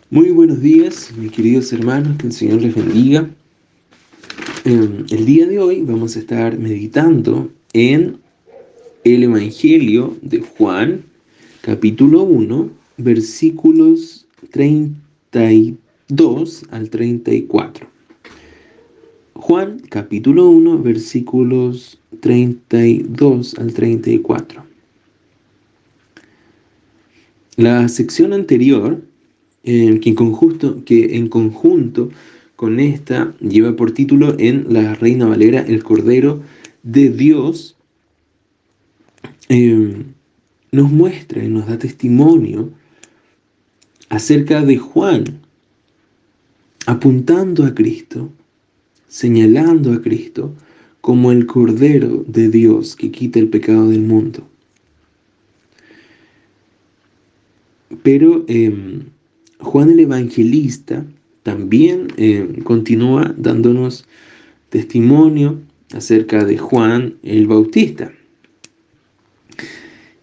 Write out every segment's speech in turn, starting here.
Muy buenos días, mis queridos hermanos, que el Señor les bendiga. El día de hoy vamos a estar meditando en el Evangelio de Juan, capítulo 1, versículos 32 al 34. Juan, capítulo 1, versículos 32 al 34. La sección anterior, que en conjunto con esta lleva por título en la Reina Valera el Cordero de Dios, eh, nos muestra y nos da testimonio acerca de Juan, apuntando a Cristo, señalando a Cristo como el Cordero de Dios que quita el pecado del mundo. Pero Juan el Evangelista también continúa dándonos testimonio acerca de Juan el Bautista.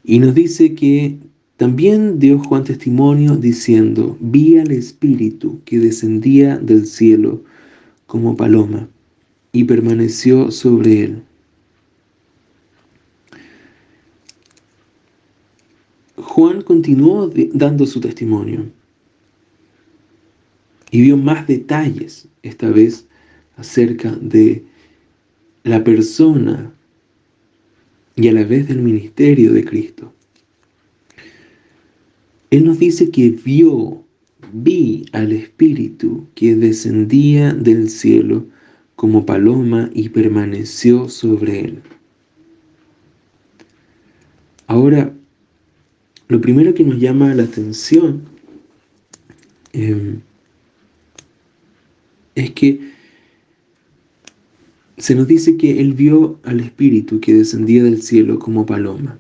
Y nos dice que también dio Juan testimonio diciendo: vi al Espíritu que descendía del cielo como paloma y permaneció sobre él. Juan continuó dando su testimonio y dio más detalles, esta vez acerca de la persona y a la vez del ministerio de Cristo. Él nos dice que vi al Espíritu que descendía del cielo como paloma y permaneció sobre él. Ahora, lo primero que nos llama la atención es que se nos dice que él vio al Espíritu que descendía del cielo como paloma.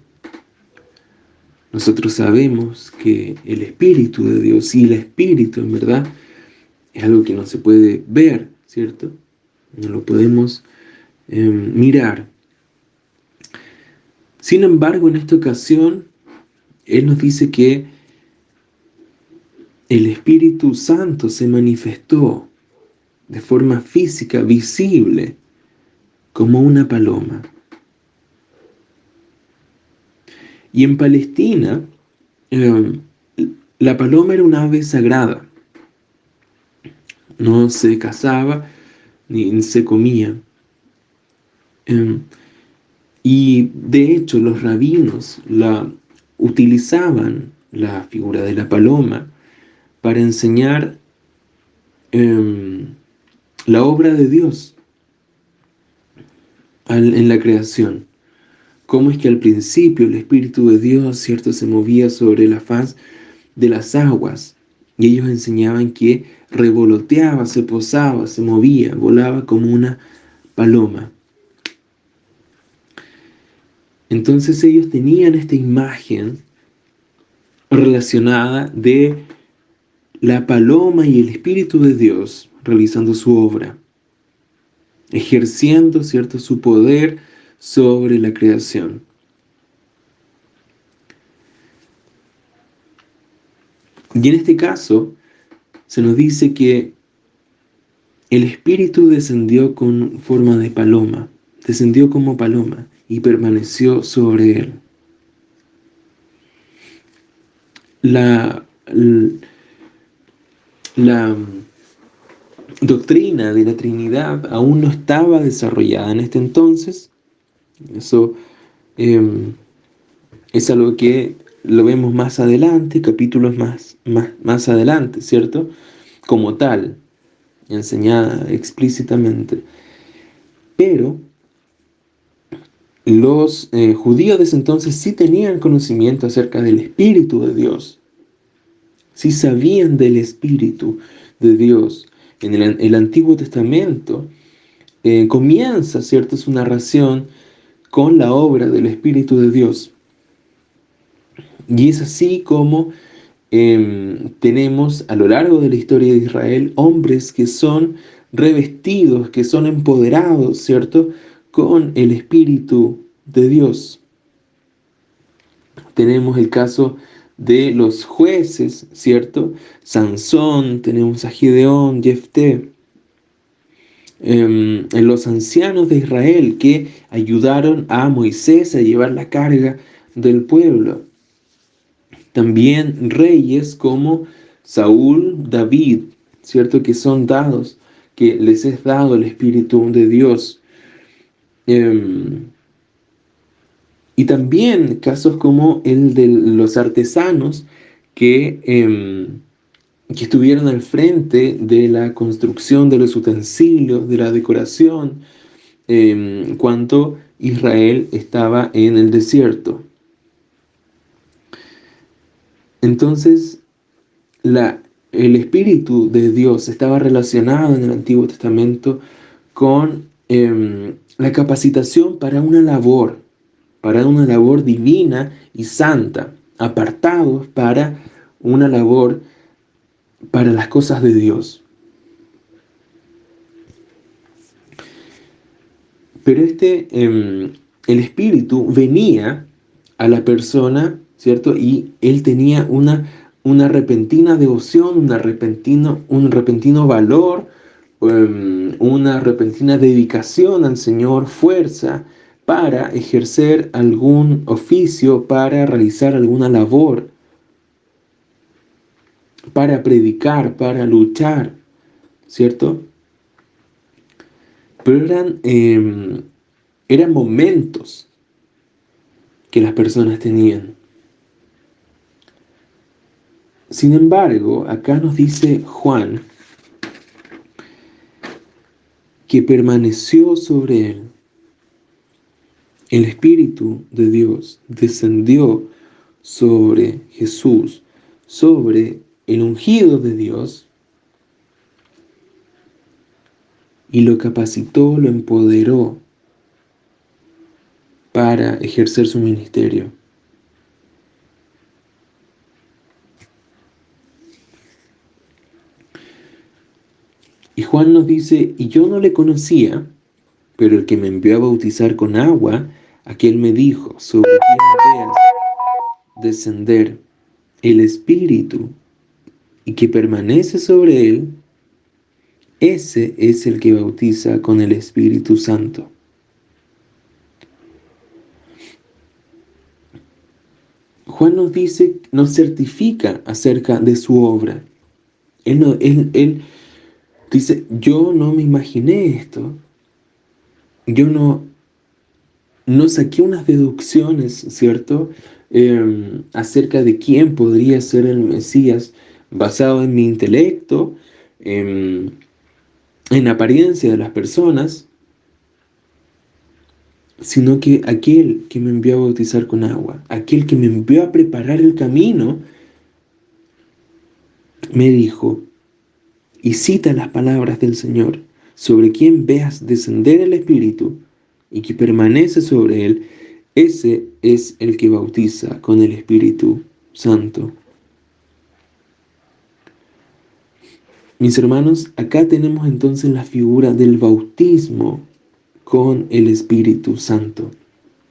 Nosotros sabemos que el Espíritu de Dios, y el Espíritu en verdad, es algo que no se puede ver, ¿cierto? No lo podemos mirar. Sin embargo, en esta ocasión, Él nos dice que el Espíritu Santo se manifestó de forma física, visible, como una paloma. Y en Palestina, la paloma era un ave sagrada. No se cazaba ni se comía. Y de hecho los rabinos utilizaban la figura de la paloma para enseñar la obra de Dios en la creación. Cómo es que al principio el Espíritu de Dios, ¿cierto?, se movía sobre la faz de las aguas. Y ellos enseñaban que revoloteaba, se posaba, se movía, volaba como una paloma. Entonces ellos tenían esta imagen relacionada de la paloma y el Espíritu de Dios realizando su obra, ejerciendo, ¿cierto?, su poder sobre la creación. Y en este caso se nos dice que el Espíritu descendió con forma de paloma, descendió como paloma y permaneció sobre él. La doctrina de la Trinidad aún no estaba desarrollada en este entonces. Eso es algo que lo vemos más adelante, capítulos más adelante, ¿cierto? Como tal, enseñada explícitamente. Pero los judíos de ese entonces sí tenían conocimiento acerca del Espíritu de Dios. Sí sabían del Espíritu de Dios. En el Antiguo Testamento comienza, ¿cierto?, su narración con la obra del Espíritu de Dios. Y es así como tenemos a lo largo de la historia de Israel hombres que son revestidos, que son empoderados, ¿cierto?, con el Espíritu de Dios. Tenemos el caso de los jueces, ¿cierto? Sansón, tenemos a Gideón, Jefté, en los ancianos de Israel que ayudaron a Moisés a llevar la carga del pueblo. También reyes como Saúl, David, ¿cierto? Que son dados, que les es dado el Espíritu de Dios. Y también casos como el de los artesanos que, que estuvieron al frente de la construcción de los utensilios, de la decoración, cuando Israel estaba en el desierto. Entonces, el Espíritu de Dios estaba relacionado en el Antiguo Testamento con la capacitación para una labor divina y santa, apartados para una labor para las cosas de Dios. Pero el Espíritu venía a la persona, ¿cierto? Y él tenía una repentina devoción, un repentino valor, una repentina dedicación al Señor, fuerza para ejercer algún oficio, para realizar alguna labor, para predicar, para luchar, ¿cierto? Pero eran momentos que las personas tenían. Sin embargo, acá nos dice Juan que permaneció sobre él. El Espíritu de Dios descendió sobre Jesús, sobre el ungido de Dios, y lo capacitó, lo empoderó para ejercer su ministerio. Y Juan nos dice, y yo no le conocía, pero el que me envió a bautizar con agua, aquel me dijo, sobre quien veas descender el Espíritu y que permanece sobre él, ese es el que bautiza con el Espíritu Santo. Juan nos dice, nos certifica acerca de su obra. Él dice, yo no me imaginé esto, yo no saqué unas deducciones, ¿cierto? Acerca de quién podría ser el Mesías basado en mi intelecto, en apariencia de las personas, sino que aquel que me envió a bautizar con agua, aquel que me envió a preparar el camino, me dijo, y cita las palabras del Señor, sobre quien veas descender el Espíritu y que permanece sobre él, ese es el que bautiza con el Espíritu Santo. Mis hermanos, acá tenemos entonces la figura del bautismo con el Espíritu Santo.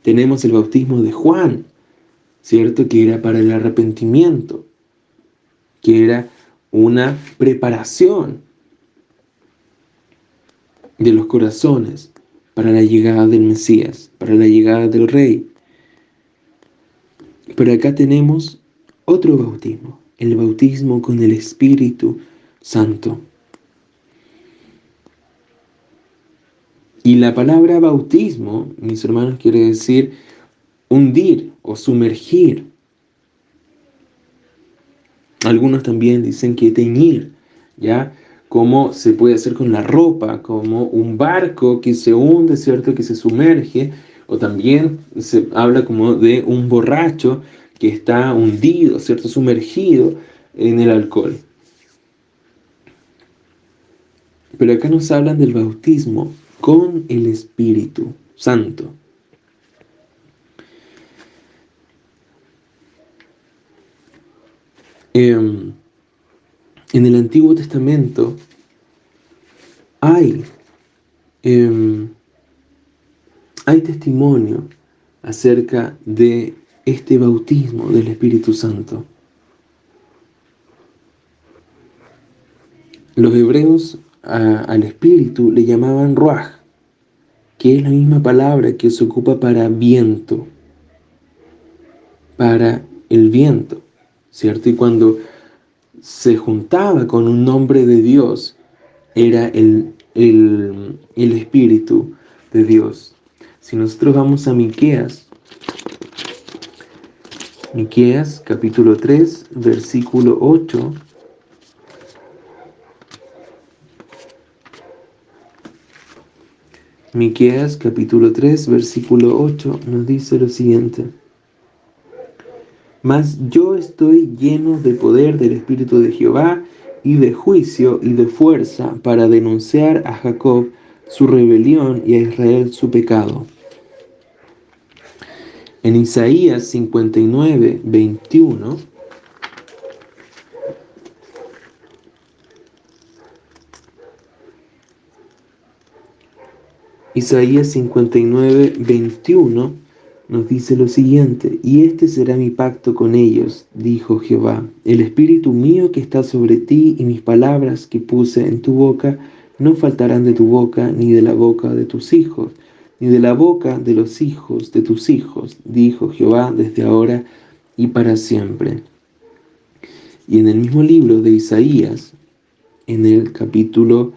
Tenemos el bautismo de Juan, ¿cierto? Que era para el arrepentimiento, que era una preparación de los corazones para la llegada del Mesías, para la llegada del Rey. Pero acá tenemos otro bautismo, el bautismo con el Espíritu Santo. Y la palabra bautismo, mis hermanos, quiere decir hundir o sumergir. Algunos también dicen que teñir, ¿ya? Como se puede hacer con la ropa, como un barco que se hunde, ¿cierto? Que se sumerge, o también se habla como de un borracho que está hundido, ¿cierto? Sumergido en el alcohol. Pero acá nos hablan del bautismo con el Espíritu Santo. En el Antiguo Testamento hay testimonio acerca de este bautismo del Espíritu Santo. Los hebreos al espíritu le llamaban ruaj, que es la misma palabra que se ocupa para viento, para el viento, ¿cierto? Y cuando se juntaba con un nombre de Dios, era el Espíritu de Dios. Si nosotros vamos a Miqueas capítulo 3, versículo 8, Miqueas capítulo 3, versículo 8 nos dice lo siguiente: Mas yo estoy lleno de poder del Espíritu de Jehová y de juicio y de fuerza para denunciar a Jacob su rebelión y a Israel su pecado. En Isaías 59, 21, Isaías 59, 21 nos dice lo siguiente: Y este será mi pacto con ellos, dijo Jehová. El espíritu mío que está sobre ti y mis palabras que puse en tu boca no faltarán de tu boca, ni de la boca de tus hijos, ni de la boca de los hijos de tus hijos, dijo Jehová, desde ahora y para siempre. Y en el mismo libro de Isaías, en el capítulo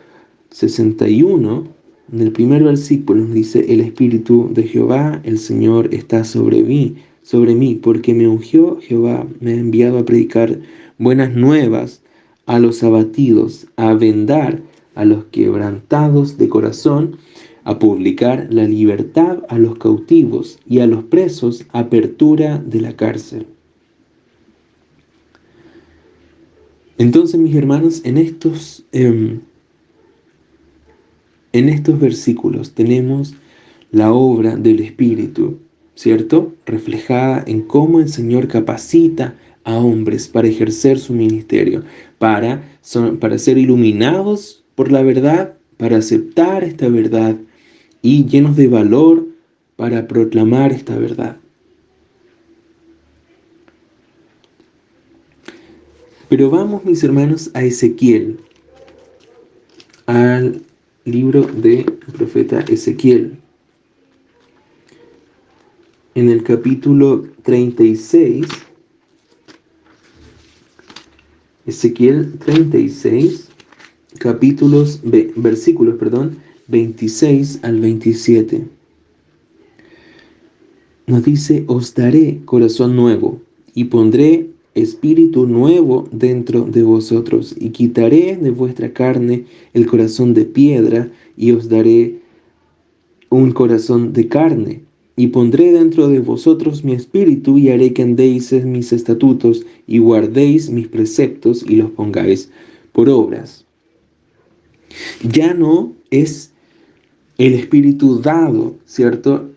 61, en el primer versículo nos dice: El Espíritu de Jehová, el Señor, está sobre mí, porque me ungió Jehová, me ha enviado a predicar buenas nuevas a los abatidos, a vendar a los quebrantados de corazón, a publicar la libertad a los cautivos y a los presos apertura de la cárcel. Entonces, mis hermanos, en estos versículos tenemos la obra del Espíritu, ¿cierto? Reflejada en cómo el Señor capacita a hombres para ejercer su ministerio, para ser iluminados por la verdad, para aceptar esta verdad y llenos de valor para proclamar esta verdad. Pero vamos, mis hermanos, a Ezequiel, al libro del profeta Ezequiel. En el capítulo 36, Ezequiel 36, versículos, 26 al 27. Nos dice: Os daré corazón nuevo y pondré espíritu nuevo dentro de vosotros, y quitaré de vuestra carne el corazón de piedra, y os daré un corazón de carne, y pondré dentro de vosotros mi espíritu, y haré que andéis en mis estatutos, y guardéis mis preceptos, y los pongáis por obras. Ya no es el espíritu dado, ¿cierto?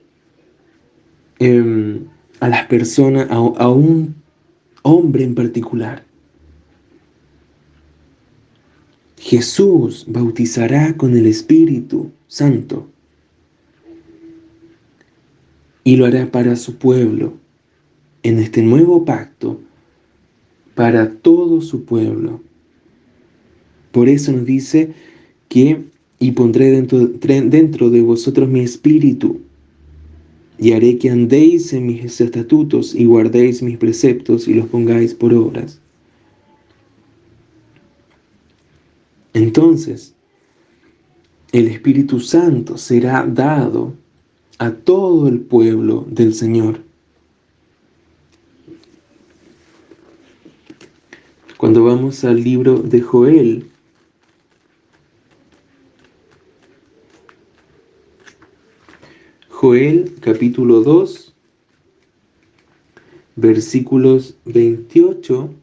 A las personas, a un hombre en particular. Jesús bautizará con el Espíritu Santo y lo hará para su pueblo en este nuevo pacto, para todo su pueblo. Por eso nos dice que y pondré dentro de vosotros mi espíritu, y haré que andéis en mis estatutos y guardéis mis preceptos y los pongáis por obras. Entonces, el Espíritu Santo será dado a todo el pueblo del Señor. Cuando vamos al libro de Joel, Joel capítulo 2, versículos 28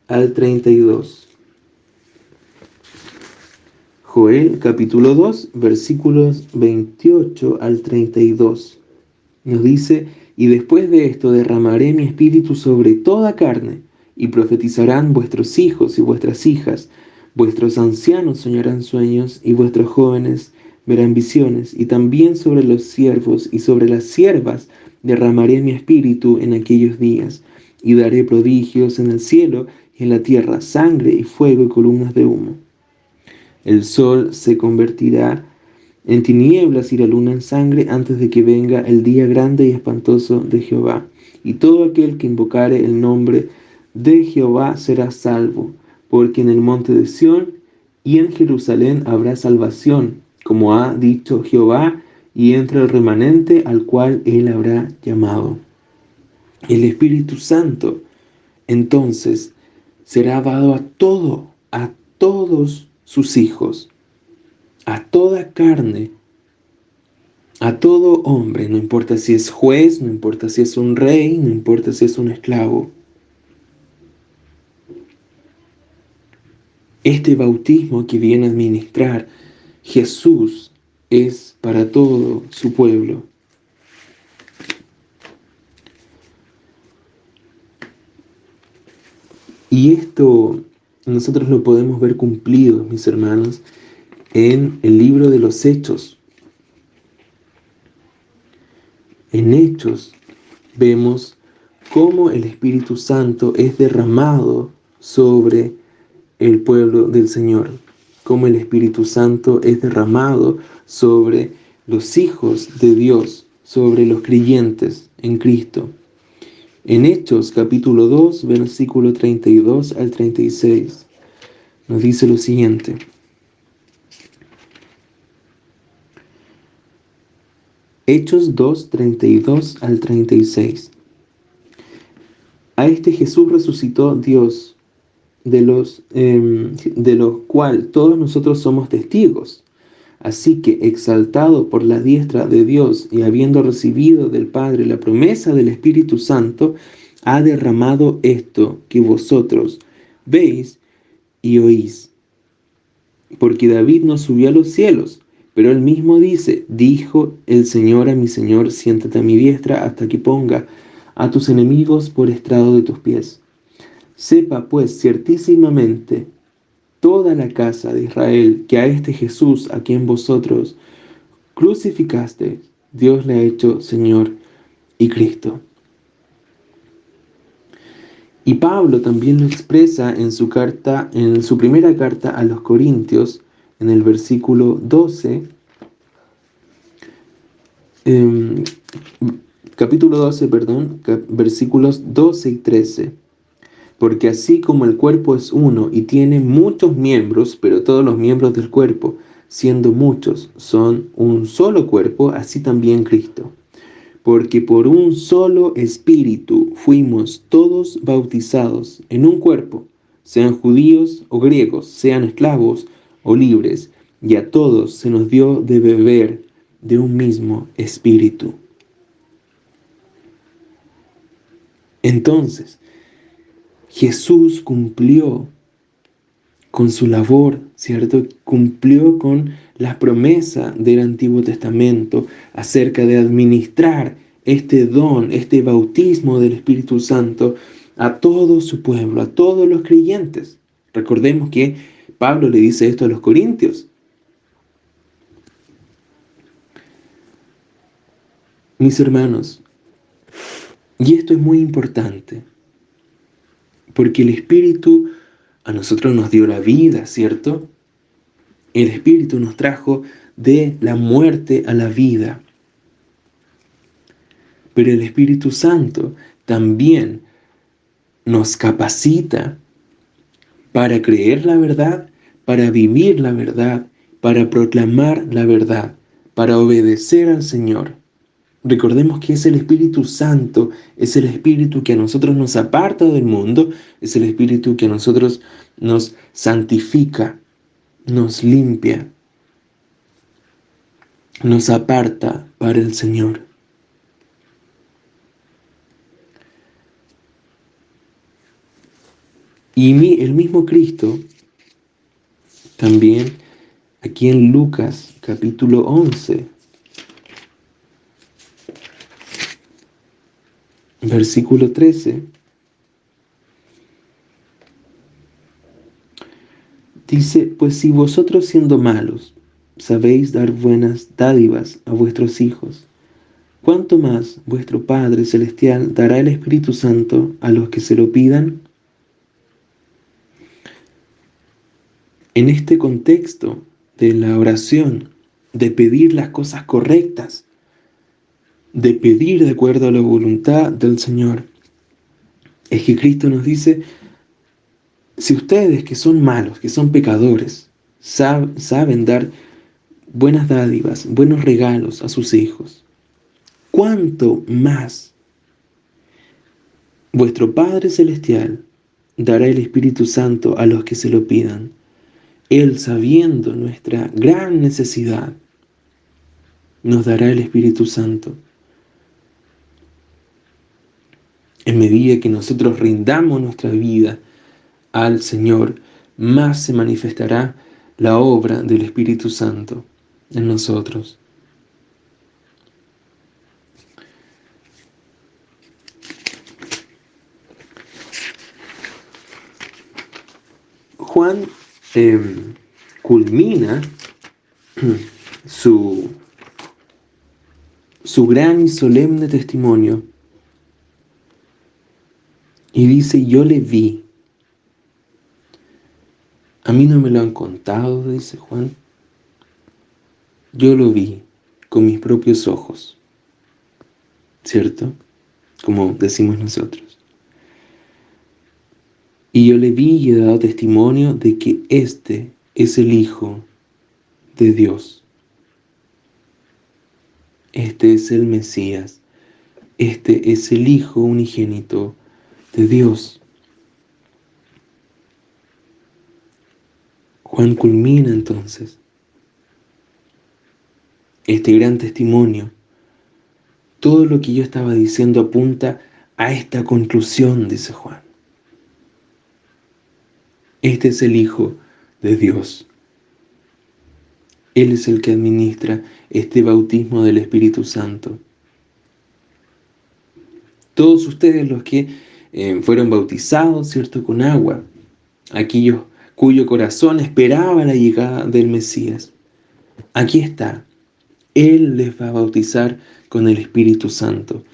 al 32. Joel capítulo 2, versículos 28 al 32. Nos dice: Y después de esto derramaré mi espíritu sobre toda carne, y profetizarán vuestros hijos y vuestras hijas, vuestros ancianos soñarán sueños, y vuestros jóvenes verán visiones, y también sobre los siervos y sobre las siervas derramaré mi espíritu en aquellos días, y daré prodigios en el cielo y en la tierra, sangre y fuego y columnas de humo. El sol se convertirá en tinieblas y la luna en sangre antes de que venga el día grande y espantoso de Jehová. Y todo aquel que invocare el nombre de Jehová será salvo, porque en el monte de Sión y en Jerusalén habrá salvación, como ha dicho Jehová, y entre el remanente al cual él habrá llamado. El Espíritu Santo, entonces, será dado a todos sus hijos, a toda carne, a todo hombre, no importa si es juez, no importa si es un rey, no importa si es un esclavo. Este bautismo que viene a administrar Jesús es para todo su pueblo. Y esto nosotros lo podemos ver cumplido, mis hermanos, en el libro de los Hechos. En Hechos vemos cómo el Espíritu Santo es derramado sobre el pueblo del Señor, cómo el Espíritu Santo es derramado sobre los hijos de Dios, sobre los creyentes en Cristo. En Hechos capítulo 2, versículo 32 al 36, nos dice lo siguiente. Hechos 2, 32 al 36. A este Jesús resucitó Dios, de los cual todos nosotros somos testigos. Así que, exaltado por la diestra de Dios y habiendo recibido del Padre la promesa del Espíritu Santo, ha derramado esto que vosotros veis y oís. Porque David no subió a los cielos, pero él mismo dice, dijo el Señor a mi Señor, siéntate a mi diestra hasta que ponga a tus enemigos por estrado de tus pies. Sepa pues ciertísimamente toda la casa de Israel que a este Jesús, a quien vosotros crucificaste, Dios le ha hecho Señor y Cristo. Y Pablo también lo expresa en su carta, en su primera carta a los Corintios, en el versículo 12, capítulo 12, perdón, versículos 12 y 13. Porque así como el cuerpo es uno y tiene muchos miembros, pero todos los miembros del cuerpo, siendo muchos, son un solo cuerpo, así también Cristo. Porque por un solo espíritu fuimos todos bautizados en un cuerpo, sean judíos o griegos, sean esclavos o libres, y a todos se nos dio de beber de un mismo espíritu. Entonces, Jesús cumplió con su labor, ¿cierto? Cumplió con la promesa del Antiguo Testamento acerca de administrar este don, este bautismo del Espíritu Santo a todo su pueblo, a todos los creyentes. Recordemos que Pablo le dice esto a los corintios. Mis hermanos, y esto es muy importante, porque el Espíritu a nosotros nos dio la vida, ¿cierto? El Espíritu nos trajo de la muerte a la vida. Pero el Espíritu Santo también nos capacita para creer la verdad, para vivir la verdad, para proclamar la verdad, para obedecer al Señor. Recordemos que es el Espíritu Santo, es el Espíritu que a nosotros nos aparta del mundo, es el Espíritu que a nosotros nos santifica, nos limpia, nos aparta para el Señor. Y el mismo Cristo, también aquí en Lucas capítulo 11, versículo 13, dice, pues si vosotros siendo malos sabéis dar buenas dádivas a vuestros hijos, ¿cuánto más vuestro Padre Celestial dará el Espíritu Santo a los que se lo pidan? En este contexto de la oración, de pedir las cosas correctas, de pedir de acuerdo a la voluntad del Señor, es que Cristo nos dice, si ustedes que son malos, que son pecadores, saben dar buenas dádivas, buenos regalos a sus hijos, ¿cuánto más vuestro Padre Celestial dará el Espíritu Santo a los que se lo pidan? Él, sabiendo nuestra gran necesidad, nos dará el Espíritu Santo. En medida que nosotros rindamos nuestra vida al Señor, más se manifestará la obra del Espíritu Santo en nosotros. Juan culmina su gran y solemne testimonio y dice, yo le vi. A mí no me lo han contado, dice Juan. Yo lo vi con mis propios ojos, ¿cierto? Como decimos nosotros. Y yo le vi y he dado testimonio de que este es el Hijo de Dios. Este es el Mesías. Este es el Hijo unigénito de Dios. Juan culmina entonces este gran testimonio. Todo lo que yo estaba diciendo apunta a esta conclusión, dice Juan. Este es el Hijo de Dios. Él es el que administra este bautismo del Espíritu Santo. Todos ustedes los que fueron bautizados, ¿cierto?, con agua, aquellos cuyo corazón esperaba la llegada del Mesías. Aquí está. Él les va a bautizar con el Espíritu Santo.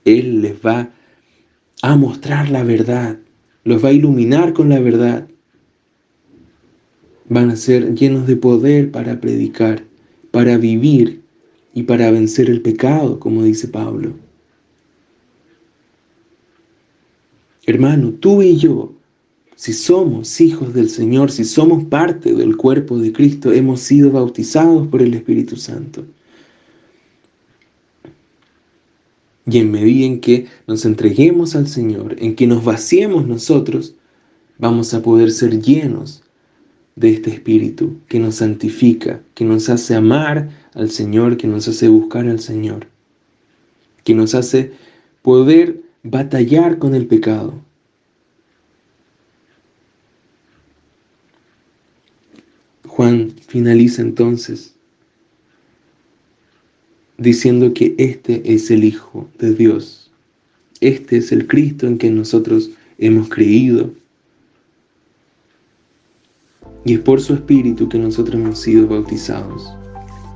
Él les va a mostrar la verdad. Los va a iluminar con la verdad. Van a ser llenos de poder para predicar, para vivir y para vencer el pecado, como dice Pablo. Hermano, tú y yo, si somos hijos del Señor, si somos parte del cuerpo de Cristo, hemos sido bautizados por el Espíritu Santo. Y en medida en que nos entreguemos al Señor, en que nos vaciemos nosotros, vamos a poder ser llenos de este Espíritu que nos santifica, que nos hace amar al Señor, que nos hace buscar al Señor, que nos hace poder batallar con el pecado. Juan finaliza entonces diciendo que este es el Hijo de Dios. Este es el Cristo en que nosotros hemos creído. Y es por su Espíritu que nosotros hemos sido bautizados,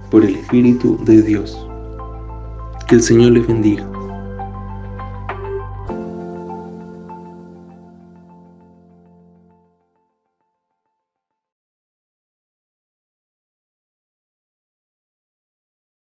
por el Espíritu de Dios. Que el Señor les bendiga.